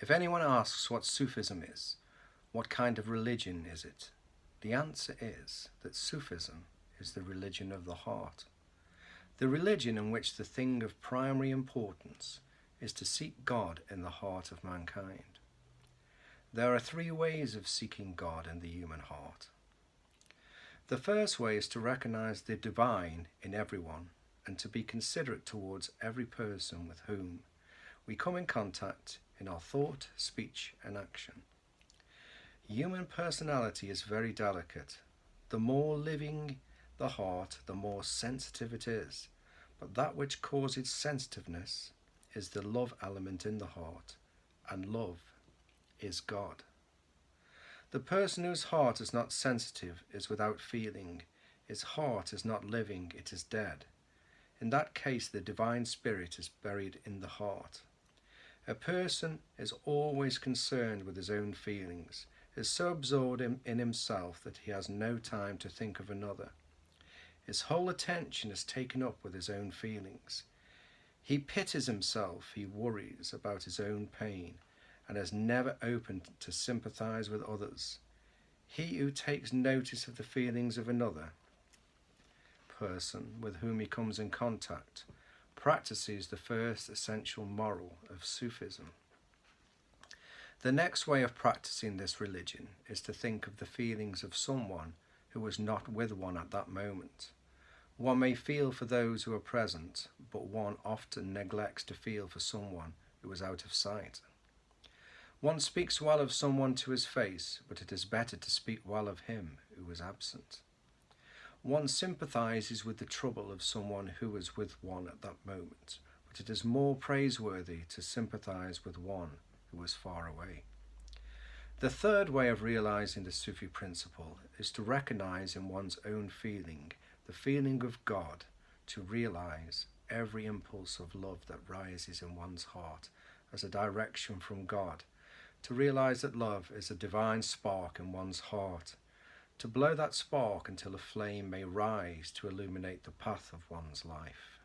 If anyone asks what Sufism is, what kind of religion is it? The answer is that Sufism is the religion of the heart. The religion in which the thing of primary importance is to seek God in the heart of mankind. There are three ways of seeking God in the human heart. The first way is to recognize the divine in everyone and to be considerate towards every person with whom we come in contact in our thought, speech, and action. Human personality is very delicate. The more living the heart, the more sensitive it is. But that which causes sensitiveness is the love element in the heart, and love is God. The person whose heart is not sensitive is without feeling. His heart is not living, it is dead. In that case, the divine spirit is buried in the heart. A person is always concerned with his own feelings, is so absorbed in himself that he has no time to think of another. His whole attention is taken up with his own feelings. He pities himself, he worries about his own pain, and is never open to sympathize with others. He who takes notice of the feelings of another person with whom he comes in contact practices the first essential moral of Sufism. The next way of practicing this religion is to think of the feelings of someone who was not with one at that moment. One may feel for those who are present, but one often neglects to feel for someone who is out of sight. One speaks well of someone to his face, but it is better to speak well of him who is absent. One sympathizes with the trouble of someone who is with one at that moment, but it is more praiseworthy to sympathize with one who is far away. The third way of realizing the Sufi principle is to recognize in one's own feeling the feeling of God, to realize every impulse of love that rises in one's heart as a direction from God, to realize that love is a divine spark in one's heart, to blow that spark until a flame may rise to illuminate the path of one's life.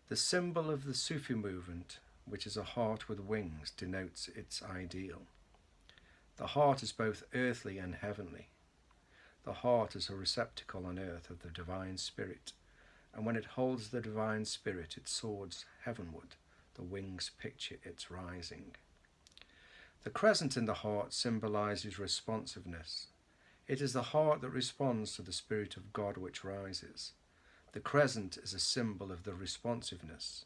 The symbol of the Sufi movement, which is a heart with wings, denotes its ideal. The heart is both earthly and heavenly. The heart is a receptacle on earth of the divine spirit, and when it holds the divine spirit, it soars heavenward. The wings picture its rising. The crescent in the heart symbolizes responsiveness. It is the heart that responds to the Spirit of God which rises. The crescent is a symbol of the responsiveness,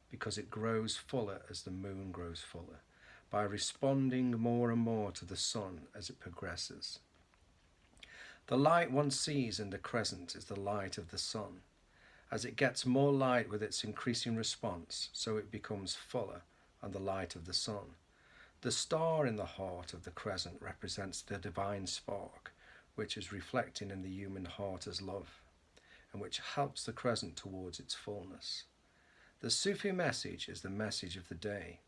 because it grows fuller as the moon grows fuller, by responding more and more to the sun as it progresses. The light one sees in the crescent is the light of the sun. As it gets more light with its increasing response, so it becomes fuller and the light of the sun. The star in the heart of the crescent represents the divine spark, which is reflecting in the human heart as love, and which helps the crescent towards its fullness. The Sufi message is the message of the day.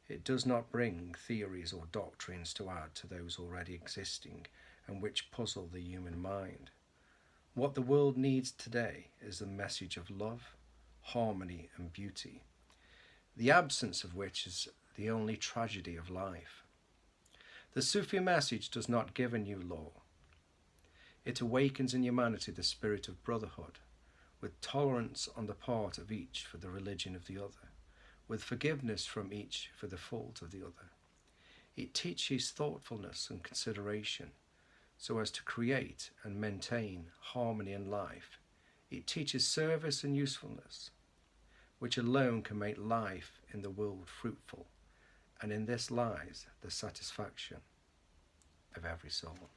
It does not bring theories or doctrines to add to those already existing and which puzzle the human mind. What the world needs today is the message of love, harmony, and beauty, the absence of which is the only tragedy of life. The Sufi message does not give a new law. It awakens in humanity the spirit of brotherhood, with tolerance on the part of each for the religion of the other, with forgiveness from each for the fault of the other. It teaches thoughtfulness and consideration, so as to create and maintain harmony in life. It teaches service and usefulness, which alone can make life in the world fruitful, and in this lies the satisfaction of every soul.